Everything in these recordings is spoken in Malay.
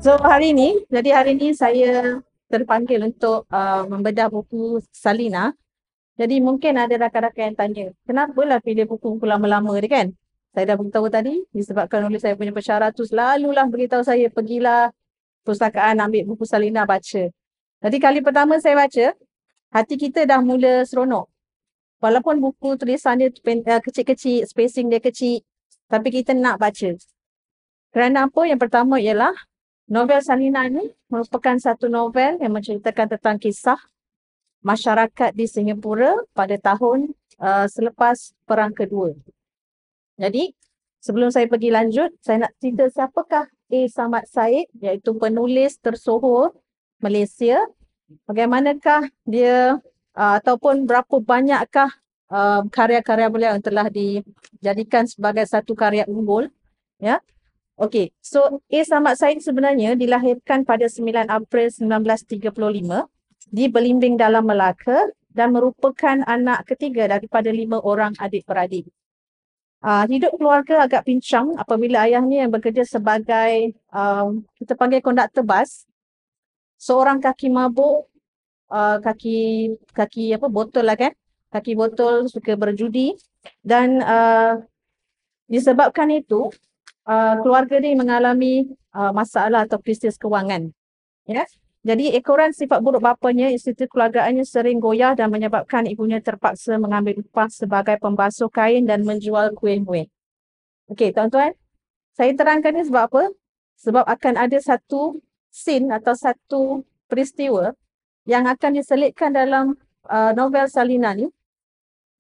Hari ini saya terpanggil untuk membedah buku Salina. Jadi mungkin ada rakan-rakan yang tanya, kenapalah pilih buku lama-lama ni kan? Saya dah beritahu tadi, disebabkan oleh saya punya pensyarah tu selalulah beritahu saya, pergilah perpustakaan ambil buku Salina baca. Jadi kali pertama saya baca, hati kita dah mula seronok. Walaupun buku tulisan dia kecil-kecil, spacing dia kecil, tapi kita nak baca. Kerana apa? Yang pertama ialah novel Salina ini merupakan satu novel yang menceritakan tentang kisah masyarakat di Singapura pada tahun selepas Perang Kedua. Jadi, sebelum saya pergi lanjut, saya nak cerita siapakah A. Samad Said, iaitu penulis tersohor Malaysia. Bagaimanakah dia ataupun berapa banyakkah karya-karya beliau yang telah dijadikan sebagai satu karya unggul. Ya. Okey, so A. Samad Said sebenarnya dilahirkan pada 9 April 1935 di Belimbing Dalam Melaka dan merupakan anak ketiga daripada 5 orang adik-beradik. Hidup keluarga agak pincang apabila ayahnya yang bekerja sebagai kita panggil konduktor bas, seorang kaki mabuk, kaki botol lah kan, kaki botol, suka berjudi, dan disebabkan itu keluarga ni mengalami masalah atau krisis kewangan. Ya. Jadi ekoran sifat buruk bapanya, institusi keluargaannya sering goyah dan menyebabkan ibunya terpaksa mengambil upah sebagai pembasuh kain dan menjual kuih-muih. Okey, tuan-tuan, saya terangkan ni sebab apa? Sebab akan ada satu scene atau satu peristiwa yang akan diselitkan dalam novel Salina ni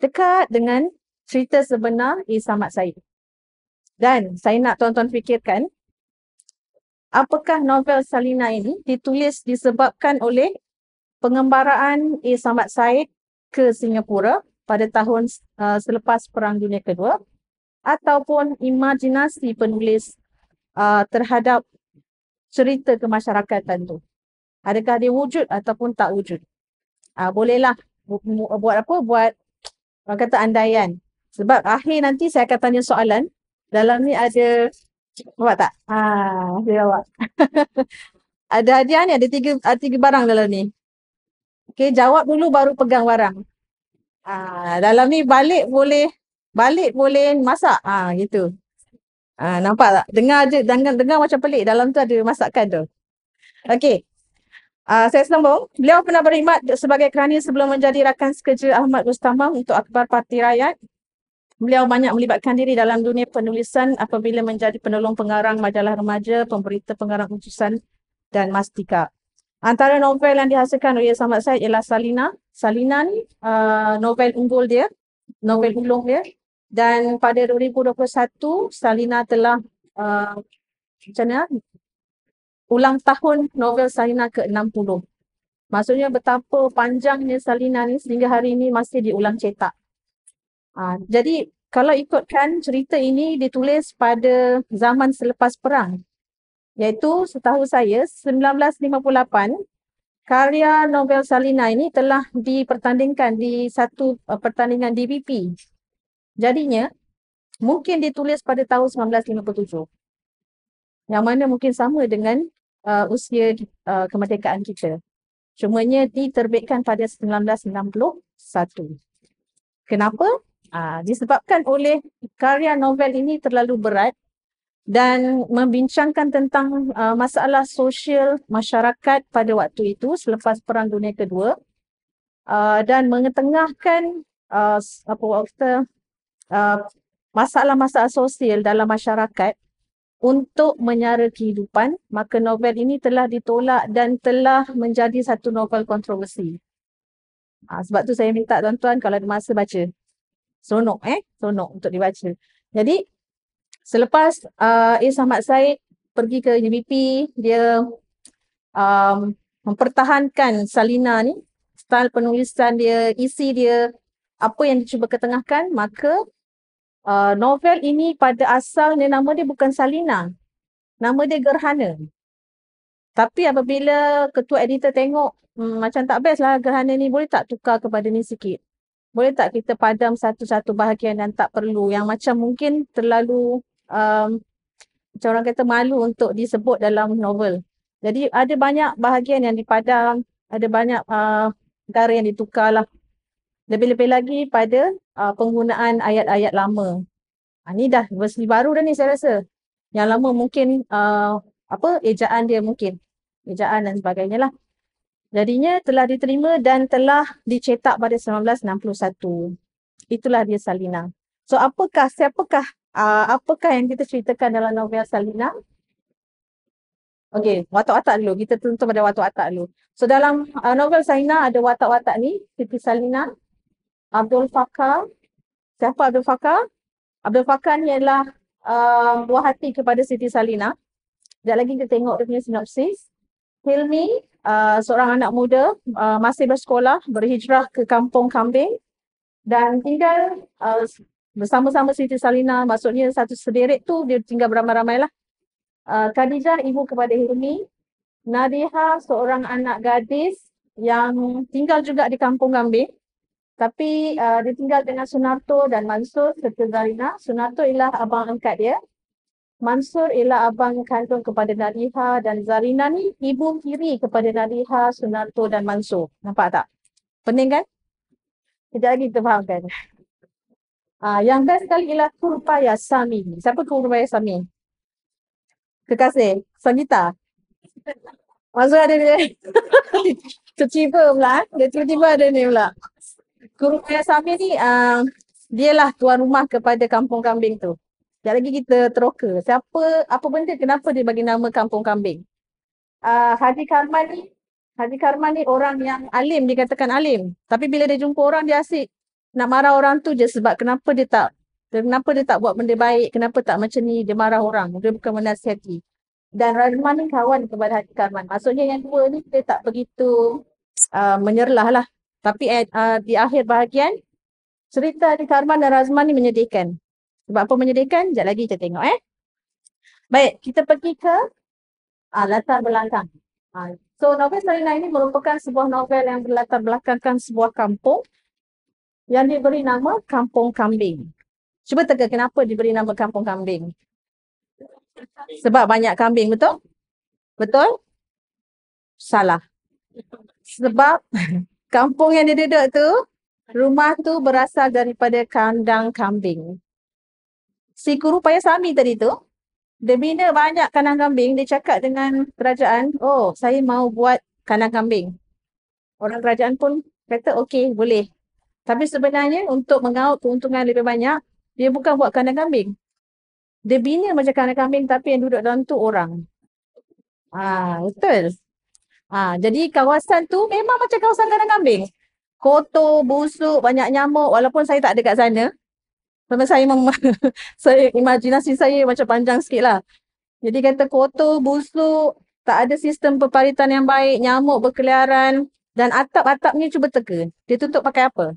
dekat dengan cerita sebenar A. Samad Said. Dan saya nak tuan-tuan fikirkan, apakah novel Salina ini ditulis disebabkan oleh pengembaraan A. Samad Said ke Singapura pada tahun selepas Perang Dunia Kedua, ataupun imajinasi penulis terhadap cerita kemasyarakatan tu. Adakah dia wujud ataupun tak wujud? Bolehlah buat orang kata andaian. Sebab akhir nanti saya akan tanya soalan. Dalam ni ada, nampak tak? Dia awak. Ada hadiah ni, ada tiga barang dalam ni. Okey, jawab dulu baru pegang barang. Dalam ni balik boleh masak. Gitu. Nampak tak? Dengar je, dengar macam pelik. Dalam tu ada masakan tu. Okey. Saya sambung. Beliau pernah berkhidmat sebagai kerani sebelum menjadi rakan sekerja Ahmad Rustamah untuk Akhbar Parti Rakyat. Beliau banyak melibatkan diri dalam dunia penulisan apabila menjadi penolong pengarang majalah remaja, pemberita pengarang utusan dan Mastika. Antara novel yang dihasilkan oleh Samad Said ialah Salina. Salina ni novel unggul dia, novel ulung dia. Dan pada 2021, Salina telah ulang tahun novel Salina ke-60. Maksudnya betapa panjangnya Salina ni sehingga hari ini masih diulang cetak. Jadi kalau ikutkan cerita ini ditulis pada zaman selepas perang, iaitu setahu saya 1958, karya novel Salina ini telah dipertandingkan di satu pertandingan DBP. Jadinya mungkin ditulis pada tahun 1957. Yang mana mungkin sama dengan usia kemerdekaan kita. Cumanya diterbitkan pada 1961. Kenapa? Disebabkan oleh karya novel ini terlalu berat dan membincangkan tentang masalah sosial masyarakat pada waktu itu selepas Perang Dunia Kedua, dan mengetengahkan masalah-masalah sosial dalam masyarakat untuk menyara kehidupan. Maka novel ini telah ditolak dan telah menjadi satu novel kontroversi. Sebab tu saya minta tuan-tuan kalau ada masa baca. Seronok untuk dibaca. Jadi selepas A. Samad Said pergi ke UBP, dia mempertahankan Salina ni, style penulisan dia, isi dia, apa yang dicuba ketengahkan, maka novel ini pada asalnya nama dia bukan Salina. Nama dia Gerhana. Tapi apabila ketua editor tengok macam tak best lah Gerhana ni, boleh tak tukar kepada ni sikit? Boleh tak kita padam satu-satu bahagian yang tak perlu, yang macam mungkin terlalu macam orang kata malu untuk disebut dalam novel. Jadi ada banyak bahagian yang dipadam, ada banyak perkara yang ditukar lah. Lebih-lebih lagi pada penggunaan ayat-ayat lama. Ni dah versi baru dah ni saya rasa. Yang lama mungkin ejaan dia mungkin. Ejaan dan sebagainya lah. Jadinya telah diterima dan telah dicetak pada 1961. Itulah dia Salina. So apakah yang kita ceritakan dalam novel Salina? Okey, watak-watak dulu. Kita tentu pada watak-watak dulu. So dalam novel Salina ada watak-watak ni, Siti Salina, Abdul Fakar. Siapa Abdul Fakar? Abdul Fakar ni adalah buah hati kepada Siti Salina. Sekejap lagi kita tengok dia punya sinopsis. Hilmi, seorang anak muda, masih bersekolah, berhijrah ke Kampung Kambing dan tinggal bersama-sama Siti Salina. Maksudnya satu sederet tu dia tinggal beramai-ramai lah. Khadijah, ibu kepada Hilmi. Nadiha, seorang anak gadis yang tinggal juga di Kampung Kambing. Tapi dia tinggal dengan Sunarto dan Mansur serta Zarina. Sunarto ialah abang angkat dia. Mansur ialah abang kandung kepada Nadiha dan Zarina ni ibu kiri kepada Nadiha, Sunarto dan Mansur. Nampak tak? Pening kan? Sekejap lagi kita fahamkan. Yang best sekali ialah Kurupaya Sami. Siapa Kurupaya Sami? Kekasih? Sanggita? Maksud ada dia. Tiba-tiba pula. Dia tiba-tiba ada ni pula. Kurupaya Sami ni dialah tuan rumah kepada Kampung Kambing tu. Sekejap lagi kita teroka. Apa benda, kenapa dia bagi nama Kampung Kambing? Haji Karman ni orang yang alim, dikatakan alim. Tapi bila dia jumpa orang, dia asyik nak marah orang tu je sebab kenapa dia tak buat benda baik, kenapa tak macam ni, dia marah orang. Dia bukan menasihati. Dan Razman ni kawan kepada Haji Karman. Maksudnya yang dua ni dia tak begitu menyerlah lah. Tapi di akhir bahagian, cerita Haji Karman dan Razman ni menyedihkan. Sebab apa menyedihkan? Sekejap lagi kita tengok Baik, kita pergi ke latar belakang. So novel Salina ini merupakan sebuah novel yang berlatar belakangkan sebuah kampung yang diberi nama Kampung Kambing. Cuba teka kenapa diberi nama Kampung Kambing? Sebab banyak kambing, betul? Betul? Salah. Sebab kampung yang dia duduk tu, rumah tu berasal daripada kandang kambing. Si Kurupaya Sami tadi tu, dia bina banyak kandang kambing, dia cakap dengan kerajaan, oh saya mau buat kandang kambing. Orang kerajaan pun kata okey, boleh. Tapi sebenarnya untuk mengaut keuntungan lebih banyak, dia bukan buat kandang kambing. Dia bina macam kandang kambing tapi yang duduk dalam tu orang. Betul. Jadi kawasan tu memang macam kawasan kandang kambing. Kotor, busuk, banyak nyamuk walaupun saya tak ada kat sana. Sampai saya imajinasi saya macam panjang sikit lah. Jadi kata kotor, busuk, tak ada sistem peparitan yang baik, nyamuk berkeliaran dan atap-atapnya cuba teka. Dia tutup pakai apa?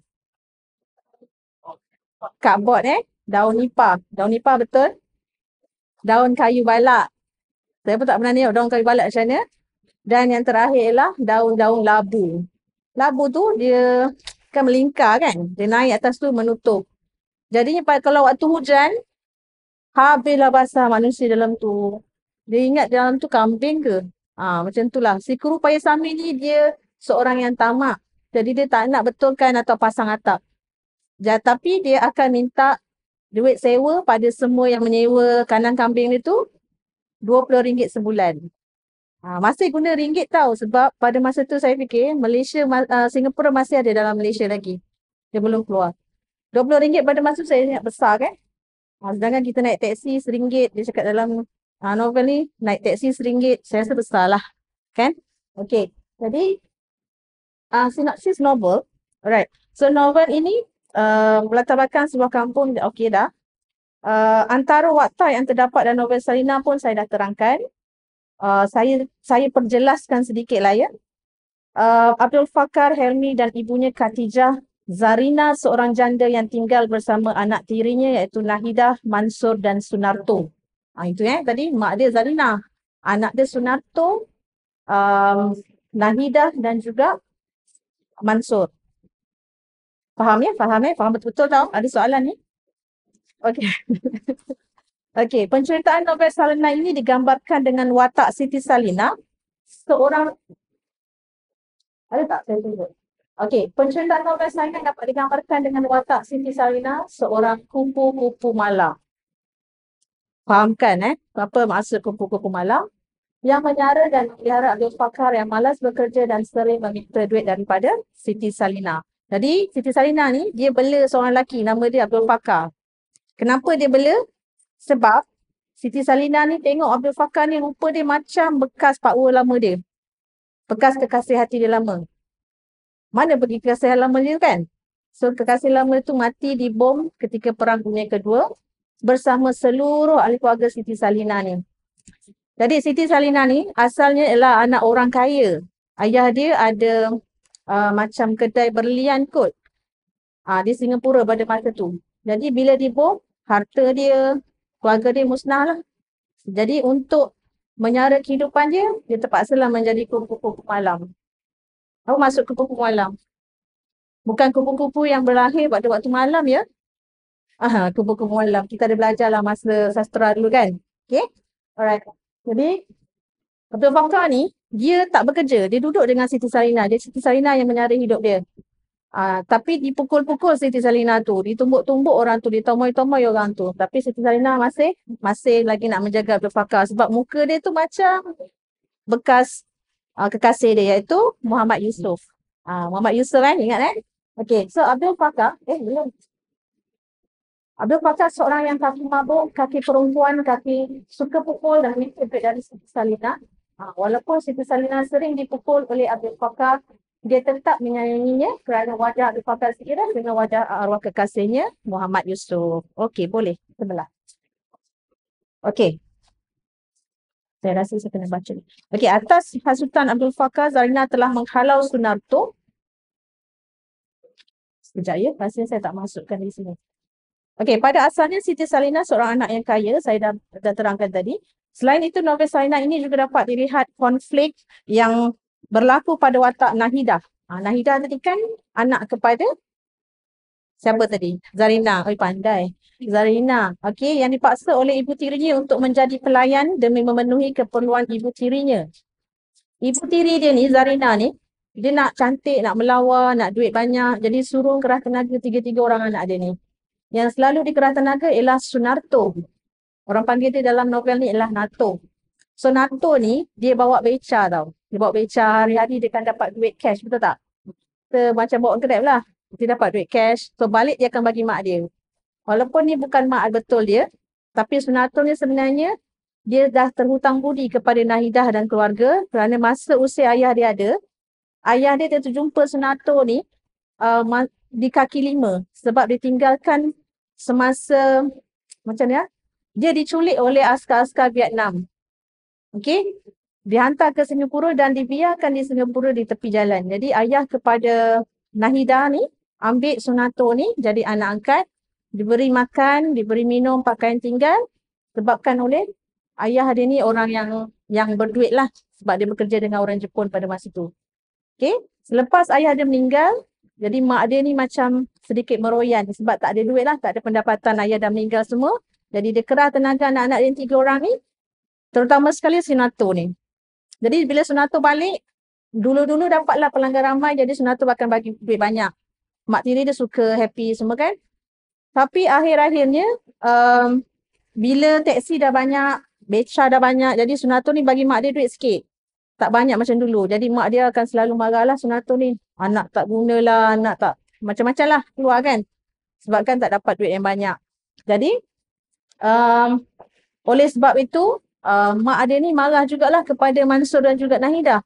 Cardboard daun nipah. Daun nipah betul? Daun kayu balak. Saya pun tak pernah tengok daun kayu balak macam mana. Dan yang terakhir ialah daun-daun labu. Labu tu dia kan melingkar kan? Dia naik atas tu menutup. Jadinya kalau waktu hujan, habislah basah manusia dalam tu. Dia ingat dalam tu kambing ke? Macam itulah. Si Kurupaya Sami ni dia seorang yang tamak. Jadi dia tak nak betulkan atau pasang atap. Tapi dia akan minta duit sewa pada semua yang menyewa kandang kambing dia tu RM20 sebulan. Masih guna ringgit tau sebab pada masa tu saya fikir Malaysia, Singapura masih ada dalam Malaysia lagi. Dia belum keluar. RM20 pada masa tu saya ingat besar kan? Sedangkan kita naik teksi RM1, dia cakap dalam novel ni naik teksi RM1, saya rasa besar lah. Kan? Okay. Jadi, sinopsis novel. Alright. So novel ini berlatar belakang sebuah kampung, okey dah. Antara watak yang terdapat dalam novel Salina pun saya dah terangkan. Saya perjelaskan sedikit lah ya. Abdul Fakar, Helmi dan ibunya Khatijah. Zarina seorang janda yang tinggal bersama anak tirinya iaitu Nahidah, Mansur dan Sunarto. Itu tadi mak dia Zarina. Anak dia Sunarto, Nahidah dan juga Mansur. Faham ya? Faham betul-betul tau? Ada soalan ni? Okey. Okey, penceritaan novel Salina ini digambarkan dengan watak Siti Salina seorang, ada tak saya tunjuk? Okey, penceritaan novel saingan dapat digambarkan dengan watak Siti Sarinah, seorang kupu-kupu malam. Faham kan apa maksud kupu-kupu malam? Yang menyara dan memelihara Abdul Fakar yang malas bekerja dan sering meminta duit daripada Siti Salinah. Jadi Siti Salinah ni dia bela seorang lelaki nama dia Abdul Fakar. Kenapa dia bela? Sebab Siti Salinah ni tengok Abdul Fakar ni rupa dia macam bekas pakwa lama dia. Bekas kekasih hati dia lama. Mana pergi kekasih lama dia kan? So kekasih lama tu mati dibom ketika Perang Dunia Kedua bersama seluruh ahli keluarga Siti Salinah ni. Jadi Siti Salinah ni asalnya ialah anak orang kaya. Ayah dia ada macam kedai berlian kot. Di Singapura pada masa tu. Jadi bila dibom, harta dia, keluarga dia musnah lah. Jadi untuk menyara kehidupan dia, dia terpaksalah menjadi kupu-kupu malam. Apa maksud kupu-kupu malam? Bukan kupu-kupu yang berlahir pada waktu malam ya. Kupu-kupu malam. Kita ada belajar lah masa sastra dulu kan. Okay? Alright. Jadi Abdul Fakar ni, dia tak bekerja. Dia duduk dengan Siti Sarinah. Dia Siti Sarinah yang menyara hidup dia. Tapi dipukul-pukul Siti Sarinah tu. Ditumbuk-tumbuk orang tu. Ditomoi-tomoi orang tu. Tapi Siti Sarinah masih lagi nak menjaga Abdul Fakar. Sebab muka dia tu macam bekas kekasih dia iaitu Muhammad Yusof. Muhammad Yusof ingat Okay, so Abdul Fakar, belum. Abdul Fakar seorang yang kaki mabuk, kaki perempuan, kaki suka pukul dan minta duit dari Siti Salinah. Walaupun Siti Salinah sering dipukul oleh Abdul Fakar, dia tetap menyayanginya kerana wajah Abdul Fakar seiras dengan wajah arwah kekasihnya Muhammad Yusof. Okey, boleh. Sebelah. Okey. Saya rasa saya kena baca ni. Okey, atas hasutan Abdul Fakar, Zarinah telah menghalau Sunarto. Sekejap ya, rasanya saya tak masukkan di sini. Okey, pada asalnya Siti Salinah seorang anak yang kaya, saya dah terangkan tadi. Selain itu, novel Sarinah ini juga dapat dilihat konflik yang berlaku pada watak Nahidah. Nahidah tadi kan anak kepada siapa tadi? Zarinah. Pandai. Zarinah. Okey, yang dipaksa oleh ibu tirinya untuk menjadi pelayan demi memenuhi keperluan ibu tirinya. Ibu tiri dia ni, Zarinah ni, dia nak cantik, nak melawar, nak duit banyak. Jadi suruh kerah tenaga tiga-tiga orang anak dia ni. Yang selalu dikerah tenaga ialah Sunarto. Orang panggil dia dalam novel ni ialah Nato. So Nato ni, dia bawa beca tau. Dia bawa beca hari-hari dia akan dapat duit cash, betul tak? Kita macam bawa Grab lah. Dia dapat duit cash. So balik dia akan bagi mak dia. Walaupun ni bukan mak betul dia, tapi Sunarto ni sebenarnya, dia dah terhutang budi kepada Nahidah dan keluarga kerana masa usia ayah dia ada, ayah dia terjumpa Sunarto ni di kaki lima sebab ditinggalkan semasa macam ni dia diculik oleh askar-askar Vietnam. Okey, dihantar ke Singapura dan dibiarkan di Singapura di tepi jalan. Jadi ayah kepada Nahidah ni ambil Sunarto ni jadi anak angkat, diberi makan, diberi minum, pakaian tinggal sebabkan oleh ayah dia ni orang yang berduit lah sebab dia bekerja dengan orang Jepun pada masa tu. Okey, selepas ayah dia meninggal, jadi mak dia ni macam sedikit meroyan sebab tak ada duit lah, tak ada pendapatan, ayah dah meninggal semua. Jadi dia kerah tenaga anak-anak dia 3 orang ni, terutama sekali Sunarto ni. Jadi bila Sunarto balik, dulu-dulu dapatlah pelanggan ramai, jadi Sunarto akan bagi duit banyak. Mak tiri dia suka, happy semua kan. Tapi akhir-akhirnya, bila teksi dah banyak, beca dah banyak, jadi Sunarto ni bagi mak dia duit sikit. Tak banyak macam dulu. Jadi mak dia akan selalu marah lah Sunarto ni. Anak tak guna lah, anak tak macam-macam lah keluar kan. Sebab kan tak dapat duit yang banyak. Jadi, oleh sebab itu, mak dia ni marah jugalah kepada Mansur dan juga Nahidah.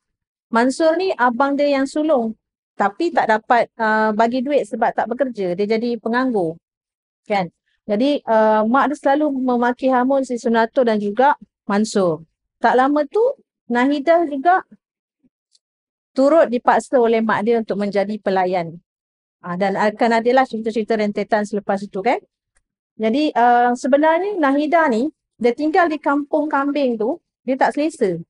Mansur ni abang dia yang sulung. Tapi tak dapat bagi duit sebab tak bekerja. Dia jadi penganggur. Kan? Jadi, mak dia selalu memaki hamun si Sunarto dan juga Mansur. Tak lama tu, Nahidah juga turut dipaksa oleh mak dia untuk menjadi pelayan. Dan akan adalah cerita-cerita rentetan selepas itu kan. Jadi sebenarnya Nahidah ni, dia tinggal di kampung kambing tu, dia tak selesa.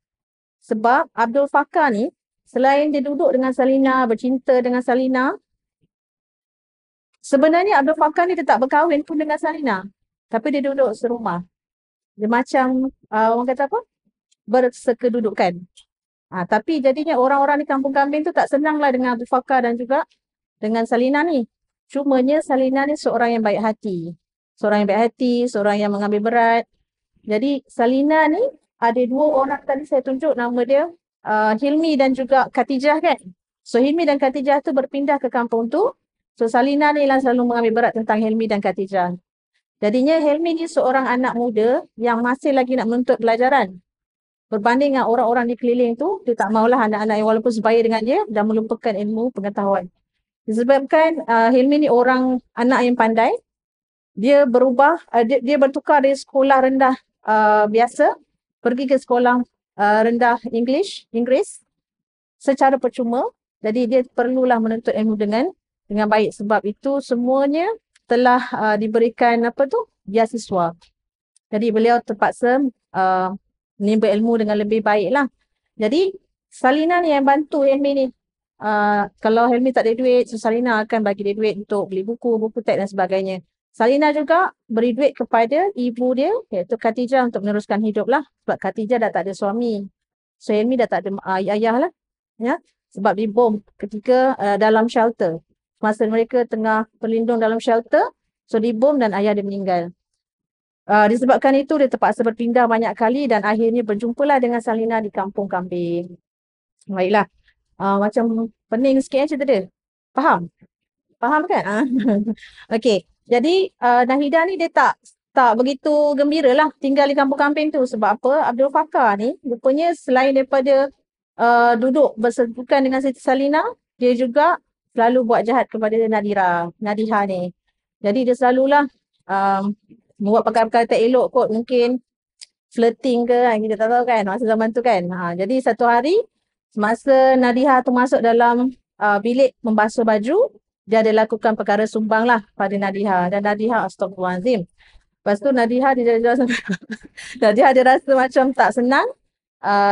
Sebab Abdul Fakar ni, selain dia duduk dengan Salinah, bercinta dengan Salinah, sebenarnya Abdul Fakar ni dia tak berkahwin pun dengan Salinah. Tapi dia duduk serumah. Dia macam, orang kata apa? Bersekedudukan. Tapi jadinya orang-orang di kampung kambing tu tak senanglah dengan Abu Fakar dan juga dengan Salina ni. Cumanya Salina ni seorang yang baik hati. Seorang yang baik hati, seorang yang mengambil berat. Jadi Salina ni ada dua orang tadi saya tunjuk nama dia Hilmi dan juga Khatijah kan. So Hilmi dan Khatijah tu berpindah ke kampung tu. So Salina ni lah selalu mengambil berat tentang Hilmi dan Khatijah. Jadinya Hilmi ni seorang anak muda yang masih lagi nak menuntut pelajaran. Berbanding dengan orang-orang di keliling tu, dia tak maulah anak-anak yang walaupun sebaya dengan dia dan melupakan ilmu pengetahuan. Disebabkan Hilmi ni orang anak yang pandai, dia berubah, dia bertukar dari sekolah rendah biasa, pergi ke sekolah rendah Inggeris secara percuma. Jadi dia perlulah menuntut ilmu dengan baik. Sebab itu semuanya telah diberikan beasiswa. Jadi beliau terpaksa menimba ilmu dengan lebih baik lah. Jadi Salina ni yang bantu Hilmi ni. Kalau Hilmi tak ada duit, so Salina akan bagi dia duit untuk beli buku teks dan sebagainya. Salina juga beri duit kepada ibu dia, iaitu Khatijah, untuk meneruskan hidup lah. Sebab Khatijah dah tak ada suami. So Hilmi dah tak ada ayah lah. Ya? Sebab dibom ketika dalam shelter. Masa mereka tengah berlindung dalam shelter, so dibom dan ayah dia meninggal. Disebabkan itu dia terpaksa berpindah banyak kali dan akhirnya berjumpalah dengan Salina di kampung kambing. Baiklah. Macam pening sikit cerita dia. Faham? Faham kan? Okey. Jadi Nahida ni dia tak begitu gembira lah tinggal di kampung kambing tu. Sebab apa? Abdul Fakar ni rupanya selain daripada duduk bersetukan dengan Siti Salina, dia juga selalu buat jahat kepada Nadiha ni. Jadi dia selalulah membuat perkara-perkara tak elok kot, mungkin flirting ke, kita tak tahu kan masa zaman tu kan. Jadi satu hari semasa Nadiha tu masuk dalam bilik membasuh baju, dia ada lakukan perkara sumbang lah pada Nadiha. Dan Nadiha astagfirullahalazim. Lepas tu Nadiha dia rasa macam tak senang.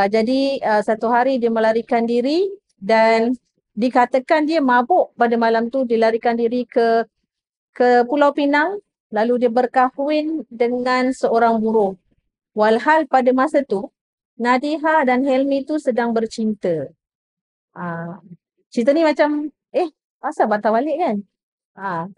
Jadi satu hari dia melarikan diri dan dikatakan dia mabuk pada malam tu. Dia larikan diri ke Pulau Pinang. Lalu dia berkahwin dengan seorang buruh. Walhal pada masa tu, Nadiha dan Hilmi tu sedang bercinta. Cerita ni macam, asal batal balik kan?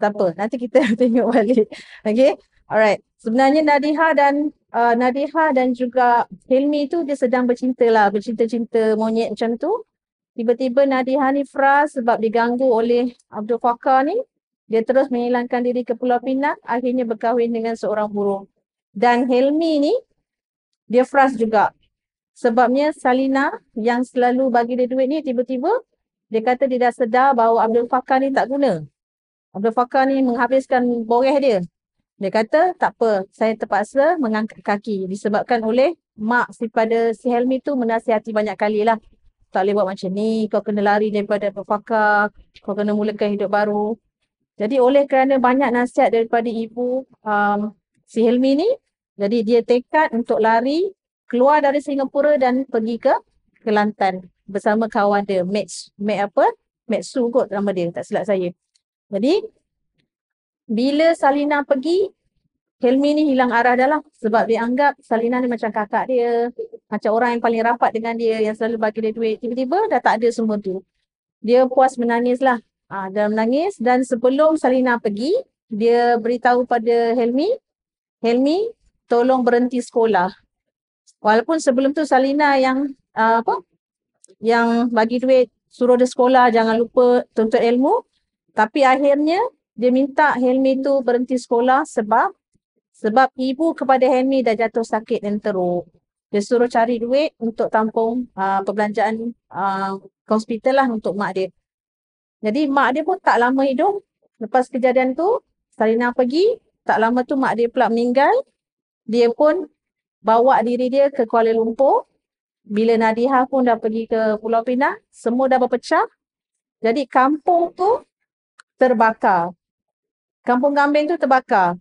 Tak apa, nanti kita tengok balik. Okay, alright. Sebenarnya Nadiha dan juga Hilmi tu dia sedang bercinta-cinta monyet macam tu. Tiba-tiba Nadiha ni frust sebab diganggu oleh Abdul Fakar ni. Dia terus menghilangkan diri ke Pulau Pinang, akhirnya berkahwin dengan seorang buruh. Dan Hilmi ni, dia frust juga. Sebabnya Salina yang selalu bagi dia duit ni, tiba-tiba dia kata dia dah sedar bahawa Abdul Fakar ni tak guna. Abdul Fakar ni menghabiskan boreh dia. Dia kata, tak apa, saya terpaksa mengangkat kaki. Disebabkan oleh mak pada si Hilmi tu menasihati banyak kali lah. Tak boleh buat macam ni, kau kena lari daripada Abdul Fakar, kau kena mulakan hidup baru. Jadi oleh kerana banyak nasihat daripada ibu si Hilmi ni, jadi dia tekad untuk lari keluar dari Singapura dan pergi ke Kelantan bersama kawan dia, Mek Su kot nama dia, tak silap saya. Jadi bila Salina pergi, Hilmi ni hilang arah dah lah. Sebab dia anggap Salina ni macam kakak dia, macam orang yang paling rapat dengan dia, yang selalu bagi dia duit. Tiba-tiba dah tak ada semua tu. Dia puas menangis lah. Dia menangis dan sebelum Salina pergi, dia beritahu pada Hilmi, tolong berhenti sekolah. Walaupun sebelum tu Salina yang bagi duit, suruh dia sekolah, jangan lupa tuntut ilmu. Tapi akhirnya dia minta Hilmi tu berhenti sekolah sebab ibu kepada Hilmi dah jatuh sakit dan teruk. Dia suruh cari duit untuk tampung perbelanjaan hospital lah untuk mak dia. Jadi mak dia pun tak lama hidup. Lepas kejadian tu, Salina pergi. Tak lama tu mak dia pula meninggal. Dia pun bawa diri dia ke Kuala Lumpur. Bila Nadiha pun dah pergi ke Pulau Pinang, semua dah berpecah. Jadi kampung tu terbakar. Kampung kambing tu terbakar.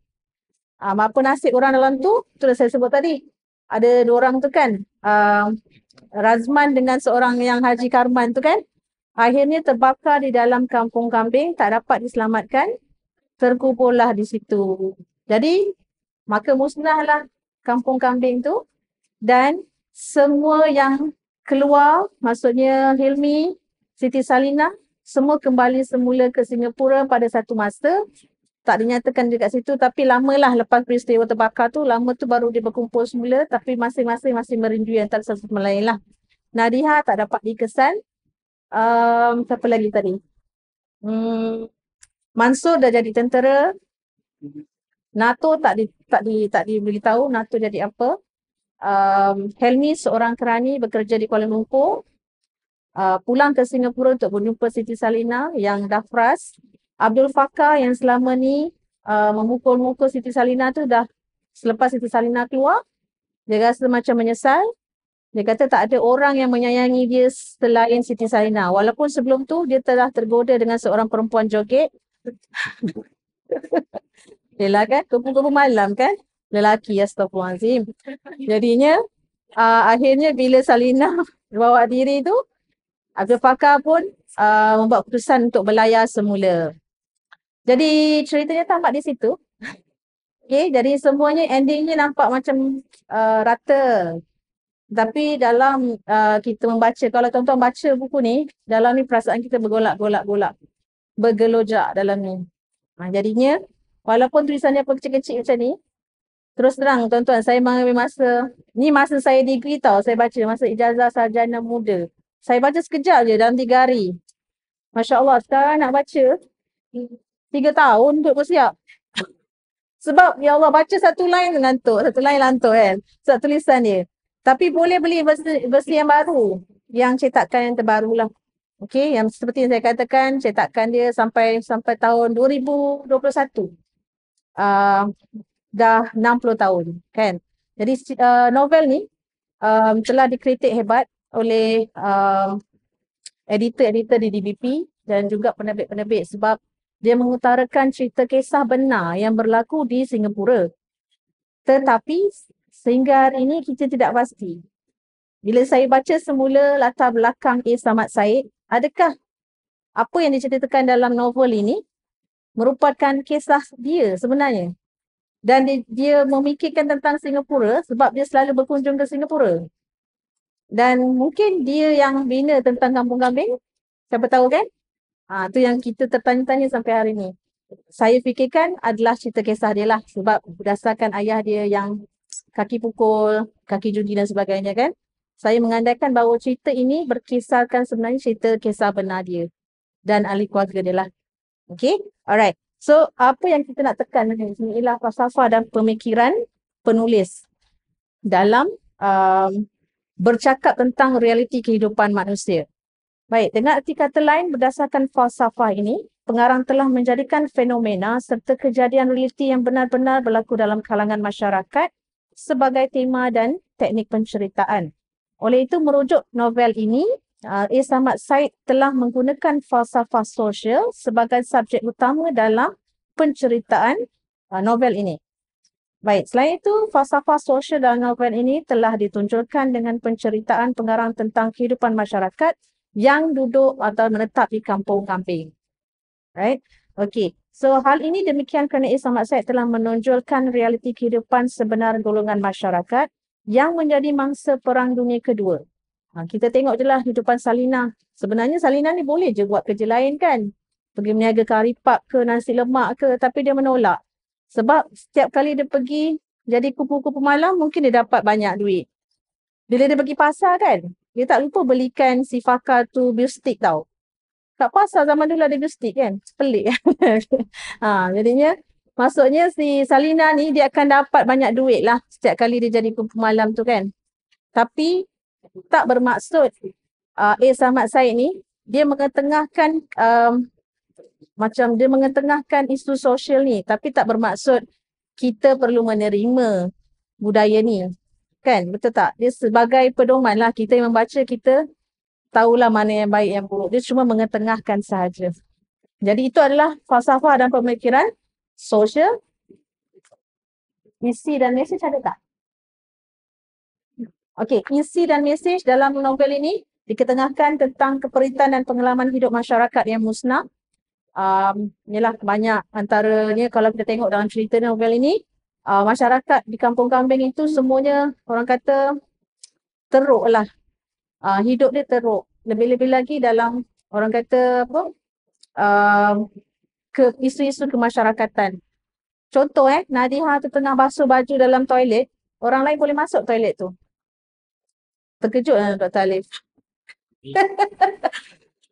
Apa nasib orang dalam tu? Tu dah saya sebut tadi. Ada dua orang tu kan. Razman dengan seorang yang Haji Karman tu kan. Akhirnya terbakar di dalam kampung kambing, tak dapat diselamatkan, terkuburlah di situ. Jadi, maka musnahlah kampung kambing tu dan semua yang keluar, maksudnya Hilmi, Siti Salinah, semua kembali semula ke Singapura pada satu masa. Tak dinyatakan dekat situ, tapi lamalah lepas peristiwa terbakar tu, lama tu baru dia berkumpul semula, tapi masing-masing masih merindui antara satu sama lain lah. Nadiha tak dapat dikesan. Siapa lagi tadi? Mansur dah jadi tentera. NATO tak diberitahu NATO jadi apa. Helmi seorang kerani bekerja di Kuala Lumpur. Pulang ke Singapura untuk berjumpa Siti Salinah yang dah frust. Abdul Fakar yang selama ni memukul-mukul Siti Salinah tu dah selepas Siti Salinah keluar, dia rasa macam menyesal. Dia kata tak ada orang yang menyayangi dia selain Siti Salinah. Walaupun sebelum tu dia telah tergoda dengan seorang perempuan joget. Yelah kan, kumpul-kumpul malam kan, lelaki, astagfirullahaladzim. Jadinya akhirnya bila Salinah bawa diri tu, Abdul Fakar pun membuat keputusan untuk berlayar semula. Jadi ceritanya tamat di situ. Okay, jadi semuanya endingnya nampak macam rata. Tapi dalam kita membaca, kalau tuan-tuan baca buku ni, dalam ni perasaan kita bergelojak dalam ni. Jadinya, walaupun tulisannya kecil-kecil macam ni, terus terang tuan-tuan, saya mengambil masa, ni masa saya degree tau, saya baca masa ijazah sarjana muda. Saya baca sekejap je dalam 3 hari. Masya Allah, sekarang nak baca 3 tahun untuk bersiap. Sebab ya Allah, baca satu line ngantuk, satu line lantuk kan, sebab tulisan dia. Tapi boleh beli versi yang baru, yang cetakan yang terbaru lah. Okay, yang seperti yang saya katakan, cetakan dia sampai tahun 2021. Dah 60 tahun kan. Jadi novel ni telah dikritik hebat oleh editor-editor di DBP dan juga penerbit-penerbit sebab dia mengutarakan cerita kisah benar yang berlaku di Singapura. Tetapi sehingga hari ini kita tidak pasti. Bila saya baca semula latar belakang A. Samad Said, adakah apa yang diceritakan dalam novel ini merupakan kisah dia sebenarnya? Dan dia memikirkan tentang Singapura sebab dia selalu berkunjung ke Singapura. Dan mungkin dia yang bina tentang kampung kambing. Siapa tahu kan? Tu yang kita tertanya-tanya sampai hari ini. Saya fikirkan adalah cerita kisah dia lah. Sebab berdasarkan ayah dia yang kaki pukul, kaki judi dan sebagainya kan. Saya mengandaikan bahawa cerita ini berkisarkan sebenarnya cerita kisah benar dia. Dan ahli keluarga dia lah. Okay? Alright. So, apa yang kita nak tekan di sini ialah falsafah dan pemikiran penulis dalam bercakap tentang realiti kehidupan manusia. Baik, dengan erti kata lain, berdasarkan falsafah ini, pengarang telah menjadikan fenomena serta kejadian realiti yang benar-benar berlaku dalam kalangan masyarakat sebagai tema dan teknik penceritaan. Oleh itu, merujuk novel ini, A. Samad Said telah menggunakan falsafah sosial sebagai subjek utama dalam penceritaan novel ini. Baik, selain itu, falsafah sosial dalam novel ini telah ditunjukkan dengan penceritaan pengarang tentang kehidupan masyarakat yang duduk atau menetap di kampung kambing. Right? Okay. So, hal ini demikian kerana A. Samad Said telah menonjolkan realiti kehidupan sebenar golongan masyarakat yang menjadi mangsa Perang Dunia Kedua. Kita tengok je lah hidupan Salinah. Sebenarnya Salinah ni boleh je buat kerja lain kan. Pergi meniaga kari pap ke, nasi lemak ke, tapi dia menolak. Sebab setiap kali dia pergi jadi kupu-kupu malam, mungkin dia dapat banyak duit. Bila dia pergi pasar kan, dia tak lupa belikan si Fakar tu beef stick tau. Kat pasar zaman dulu ada beef stick kan. Pelik kan. Jadinya, maksudnya si Salinah ni dia akan dapat banyak duit lah setiap kali dia jadi kupu malam tu kan. Tapi tak bermaksud A. Samad Said ni dia mengetengahkan dia mengetengahkan isu sosial ni, tapi tak bermaksud kita perlu menerima budaya ni. Kan? Betul tak? Dia sebagai pedoman lah, kita yang membaca, kita tahulah mana yang baik, yang buruk. Dia cuma mengetengahkan sahaja. Jadi itu adalah falsafah dan pemikiran sosial. Isi dan mesej ada tak? Okey, isi dan mesej dalam novel ini diketengahkan tentang keperitan dan pengalaman hidup masyarakat yang musnah. Inilah banyak antaranya kalau kita tengok dalam cerita novel ini, masyarakat di kampung kambing itu semuanya orang kata teruk lah. hidup dia teruk. Lebih-lebih lagi dalam orang kata apa? Ke isu-isu kemasyarakatan. Contoh Nadiha tu tengah basuh baju dalam toilet, orang lain boleh masuk toilet tu. Terkejut Dr. Alif.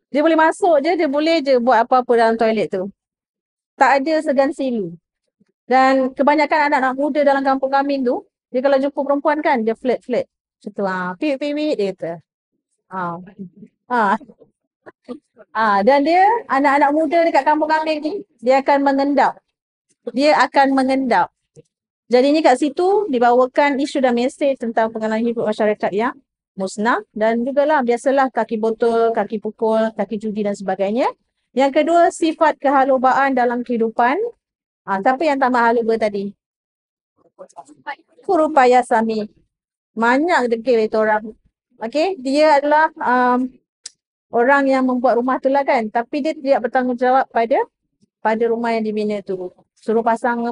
Dia boleh masuk je, dia boleh je buat apa-apa dalam toilet tu. Tak ada segan silu. Dan kebanyakan anak-anak muda dalam kampung kami tu, dia kalau jumpa perempuan kan, dia flirt-flirt. Macam tu, pip-pip dia kata. Dan dia, anak-anak muda dekat kampung kami ni, dia akan mengendap. Jadinya kat situ dibawakan isu dan mesej tentang pengalaman hidup masyarakat yang musnah dan jugalah biasalah kaki botol, kaki pukul, kaki judi dan sebagainya. Yang kedua, sifat kehalubaan dalam kehidupan. Siapa yang tak haluba tadi? Kurupaya Sami. Banyak degil itu orang. Okey, dia adalah orang yang membuat rumah tu lah kan. Tapi dia tidak bertanggungjawab pada rumah yang dibina tu. Suruh pasang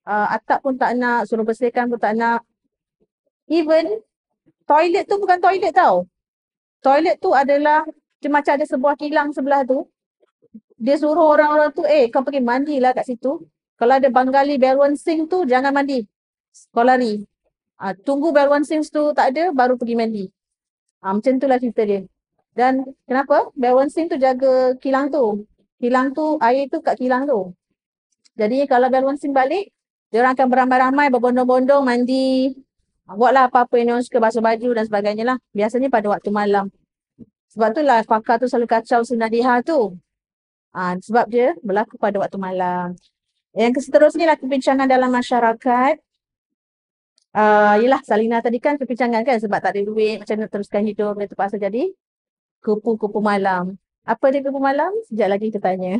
atap pun tak nak, suruh bersihkan pun tak nak. Even toilet tu bukan toilet tau. Toilet tu adalah dia macam ada sebuah kilang sebelah tu. Dia suruh orang-orang tu, kau pergi mandilah kat situ. Kalau ada Bengali Berwan Singh tu, jangan mandi. Kau lari. Tunggu Berwan Singh tu tak ada, baru pergi mandi. Macam tu lah cerita dia. Dan kenapa? Berwan Singh tu jaga kilang tu. Kilang tu, air tu kat kilang tu. Jadi kalau Berwan Singh balik, dia orang akan beramai-ramai, berbondong-bondong, mandi. Buatlah apa-apa yang orang suka, basuh baju dan sebagainya lah. Biasanya pada waktu malam. Sebab tu lah fakar tu selalu kacau si Nadiha tu. Sebab dia berlaku pada waktu malam. Yang seterusnya lah kebincangan dalam masyarakat. Yelah Salina tadi kan kebincangan kan sebab tak ada duit, macam nak teruskan hidup, dia terpaksa jadi kupu-kupu malam. Apa dia kupu malam? Sekejap lagi kita tanya.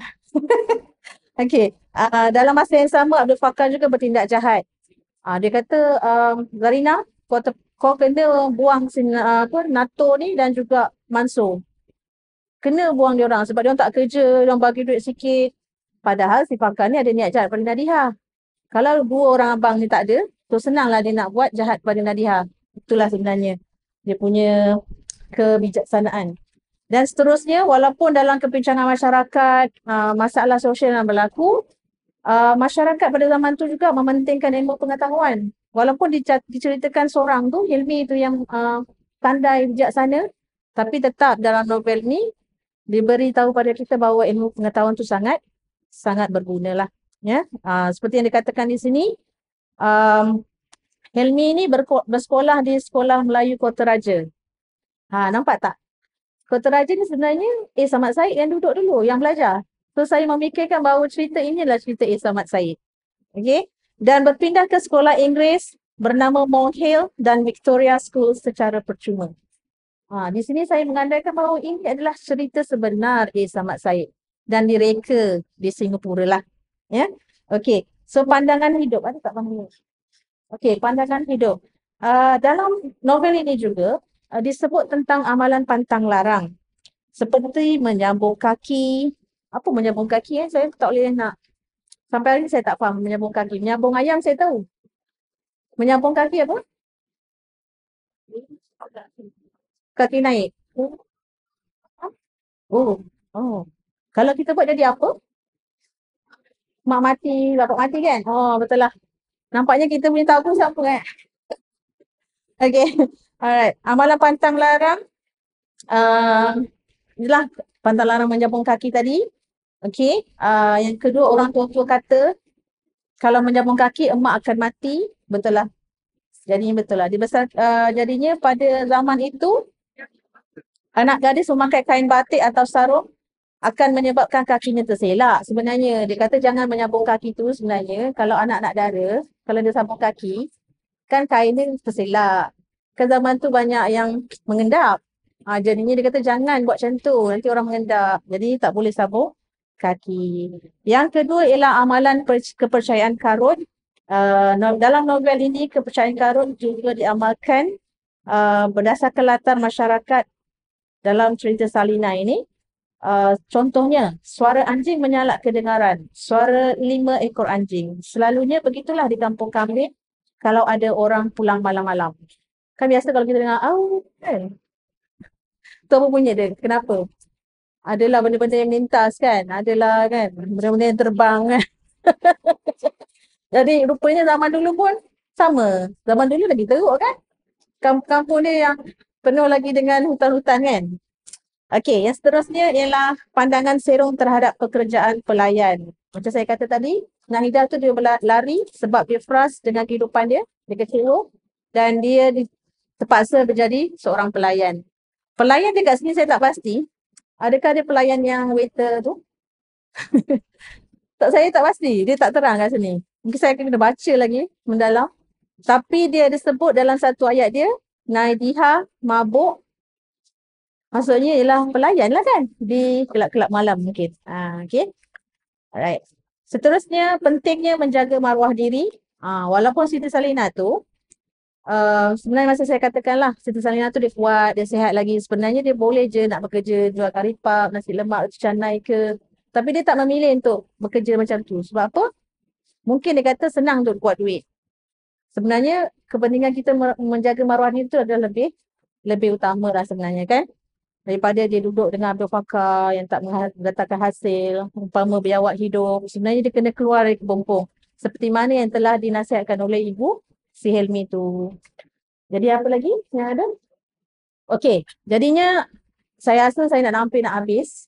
Okey, dalam masa yang sama Abdul Fakar juga bertindak jahat. Dia kata, Zarina, kau kena buang NATO ni dan juga Mansur. Kena buang dia orang sebab dia orang tak kerja, dia orang bagi duit sikit. Padahal si Fakar ni ada niat jahat pada Nadiha. Kalau dua orang abang ni tak ada, tu senanglah dia nak buat jahat pada Nadiha. Itulah sebenarnya dia punya kebijaksanaan. Dan seterusnya, walaupun dalam kebincangan masyarakat, masalah sosial yang berlaku, masyarakat pada zaman tu juga mementingkan ilmu pengetahuan. Walaupun diceritakan seorang tu, Hilmi tu yang pandai bijaksana, tapi tetap dalam novel ni, diberi tahu pada kita bahawa ilmu pengetahuan tu sangat berguna lah. Ya? Seperti yang dikatakan di sini, Hilmi ni bersekolah di Sekolah Melayu Kota Raja. Nampak tak? Kota Raja ni sebenarnya Samad Said yang duduk dulu, yang belajar. So saya memikirkan bahawa cerita ini adalah cerita Samad Said. Okay? Dan berpindah ke sekolah Inggeris bernama Monk Hill dan Victoria School secara percuma. Di sini saya mengandaikan bahawa ini adalah cerita sebenar Samad Said dan direka di Singapura lah. Ya? Okay. So pandangan hidup. Ada tak pandangan? Okay, pandangan hidup. Dalam novel ini juga, disebut tentang amalan pantang larang. Seperti menyambung kaki. Apa menyambung kaki? Saya tak boleh nak. Sampai hari ini saya tak faham menyambung kaki. Menyambung ayam saya tahu. Menyambung kaki apa? Kaki naik. Oh. Kalau kita buat jadi apa? Mak mati, bapak mati kan? Betul lah. Nampaknya kita punya tahu siapa kan? Okay. Alright. Amalan pantang larang. Inilah pantang larang menyambung kaki tadi. Okay. Yang kedua, orang tua-tua kata kalau menyambung kaki emak akan mati. Betul lah. Jadinya betul lah. Jadinya pada zaman itu anak gadis memakai kain batik atau sarung akan menyebabkan kakinya terselak. Sebenarnya dia kata jangan menyambung kaki tu sebenarnya kalau anak-anak dara, kalau dia sambung kaki kan kainnya terselak. Kan zaman tu banyak yang mengendap. Jadinya dia kata jangan buat macam tu, nanti orang mengendap. Jadi tak boleh sambung kaki. Yang kedua ialah amalan kepercayaan karun. Dalam novel ini kepercayaan karun juga diamalkan berdasarkan latar masyarakat dalam cerita Salina ini. Contohnya, suara anjing menyalak kedengaran. Suara 5 ekor anjing. Selalunya begitulah di kampung kami kalau ada orang pulang malam-malam. Kan biasa kalau kita dengar, kan? Tu apa bunyi dia? Kenapa? Adalah benda-benda yang melintas kan? Adalah kan? Benda-benda yang terbang kan? Jadi rupanya zaman dulu pun sama. Zaman dulu lagi teruk kan? Kampung-kampung dia yang penuh lagi dengan hutan-hutan kan? Okey, yang seterusnya ialah pandangan Serong terhadap pekerjaan pelayan. Macam saya kata tadi, Nahidah tu dia lari sebab dia frust dengan kehidupan dia. Dia kecewa dan dia terpaksa menjadi seorang pelayan. Pelayan dia kat sini saya tak pasti. Adakah dia pelayan yang waiter tu? Tak, saya tak pasti. Dia tak terang kat sini. Mungkin saya kena baca lagi mendalam. Tapi dia ada sebut dalam satu ayat dia, Naidihah mabuk. Maksudnya ialah pelayan lah kan di kelab-kelab malam mungkin. Okay. Alright. Seterusnya, pentingnya menjaga maruah diri. Walaupun Siti Salinah tu, sebenarnya masa saya katakan lah, Siti Salinah tu dia kuat, dia sihat lagi. Sebenarnya dia boleh je nak bekerja, jual karipap, nasi lemak, canai ke. Tapi dia tak memilih untuk bekerja macam tu. Sebab apa? Mungkin dia kata senang untuk buat duit. Sebenarnya kepentingan kita menjaga maruah diri tu adalah lebih utama lah sebenarnya kan. Daripada dia duduk dengan Abdul Fakar yang tak mendatangkan hasil, umpama biawak hidup. Sebenarnya dia kena keluar dari kepompong. Seperti mana yang telah dinasihatkan oleh ibu si Helmi tu. Jadi apa lagi yang ada? Okey, jadinya saya rasa saya nak habis.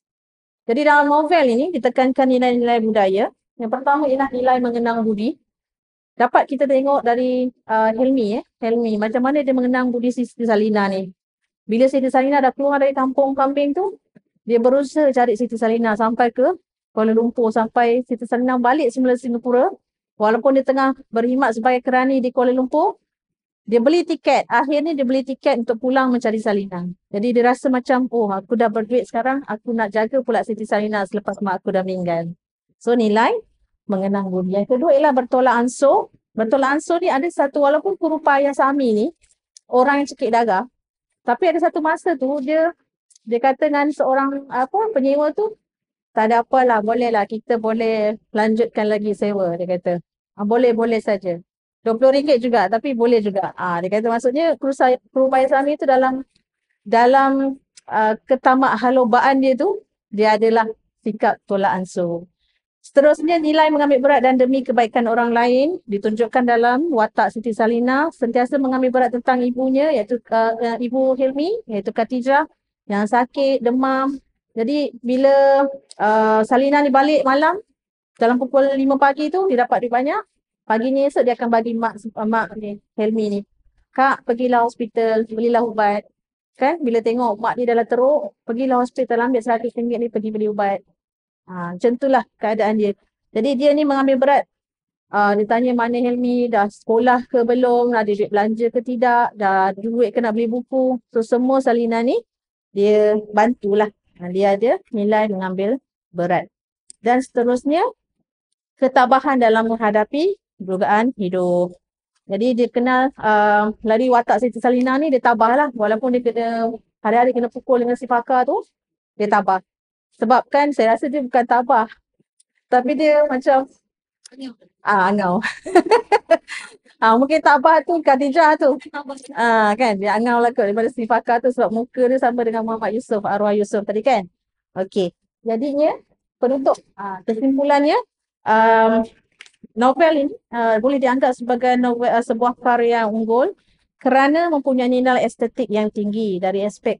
Jadi dalam novel ini ditekankan nilai-nilai budaya. Yang pertama ialah nilai mengenang budi. Dapat kita tengok dari Helmi. Helmi, macam mana dia mengenang budi Siti Salinah ni. Bila Siti Salinah dah keluar dari kampung kambing tu, dia berusaha cari Siti Salinah sampai ke Kuala Lumpur, sampai Siti Salinah balik semula Singapura. Walaupun dia tengah berkhidmat sebagai kerani di Kuala Lumpur, dia beli tiket. Akhirnya dia beli tiket untuk pulang mencari Salinah. Jadi dia rasa macam, oh aku dah berduit sekarang, aku nak jaga pula Siti Salinah selepas mak aku dah meninggal. So nilai mengenang budi. Yang kedua ialah bertolak ansur. Bertolak ansur ni ada satu, walaupun Kurupa Ayah Sami ni orang yang cekik darah, tapi ada satu masa tu dia kata dengan seorang penyewa tu, tak ada apalah, bolehlah kita boleh lanjutkan lagi sewa, dia kata. Boleh saja. RM20 juga tapi boleh juga. Dia kata maksudnya Kurupa Ayah Sami tu dalam ketamak halobaan dia tu, dia adalah sikap tolak ansur. Seterusnya, nilai mengambil berat dan demi kebaikan orang lain ditunjukkan dalam watak Siti Salinah, sentiasa mengambil berat tentang ibunya, iaitu ibu Hilmi, iaitu Khatijah, yang sakit, demam. Jadi bila Salinah ni balik malam, dalam pukul 5 pagi tu, dia dapat duit banyak. Paginya esok dia akan bagi mak ni, Hilmi ni, Kak, pergilah hospital, belilah ubat. Kan, bila tengok mak ni dah teruk, pergilah hospital, ambil RM100 ni, pergi beli ubat. Macam itulah keadaan dia. Jadi dia ni mengambil berat. Dia tanya mana Helmi, dah sekolah ke belum, ada duit belanja ke tidak, dah duit ke nak beli buku. So semua Salinah ni dia bantulah. Dia ada nilai mengambil berat. Dan seterusnya, ketabahan dalam menghadapi godaan hidup. Jadi dia kenal lari watak Siti Salinah ni, dia tabah lah. Walaupun dia kena hari-hari kena pukul dengan si Fakar tu, dia tabah. Sebab kan saya rasa dia bukan tabah, tapi dia macam angau. Mungkin tabah tu Khadijah tu. Kan dia angau lah kot daripada si Fakar tu, sebab muka dia sama dengan Muhammad Yusof, arwah Yusof tadi kan. Okey. Jadinya penutup kesimpulannya, novel ini boleh dianggap sebagai novel, sebuah karya unggul kerana mempunyai nilai estetik yang tinggi dari aspek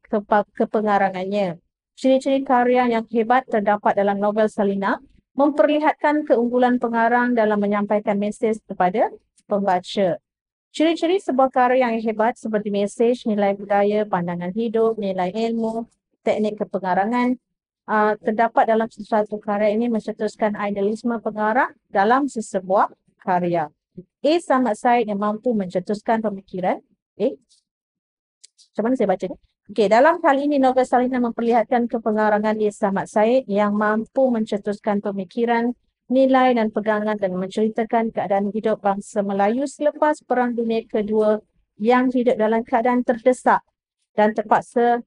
kepengarangannya. Ciri-ciri karya yang hebat terdapat dalam novel Salinah memperlihatkan keunggulan pengarang dalam menyampaikan mesej kepada pembaca. Ciri-ciri sebuah karya yang hebat seperti mesej, nilai budaya, pandangan hidup, nilai ilmu, teknik kepengarangan terdapat dalam sesuatu karya ini mencetuskan idealisme pengarang dalam sesebuah karya. Samad Said yang mampu mencetuskan pemikiran. Macam mana saya baca ni? Okey, dalam hal ini novel Salinah memperlihatkan kepengarangan Samad Said yang mampu mencetuskan pemikiran, nilai dan pegangan dan menceritakan keadaan hidup bangsa Melayu selepas Perang Dunia Kedua yang hidup dalam keadaan terdesak dan terpaksa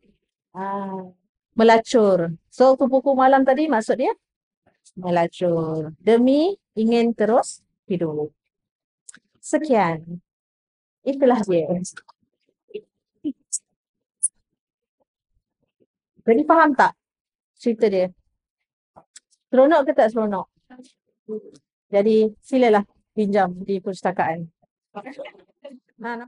melacur. So, kupu-kupu malam tadi maksud dia melacur demi ingin terus hidup. Sekian. Itulah dia. Jadi faham tak cerita dia? Seronok ke tak seronok? Jadi silalah pinjam di perpustakaan. Nah,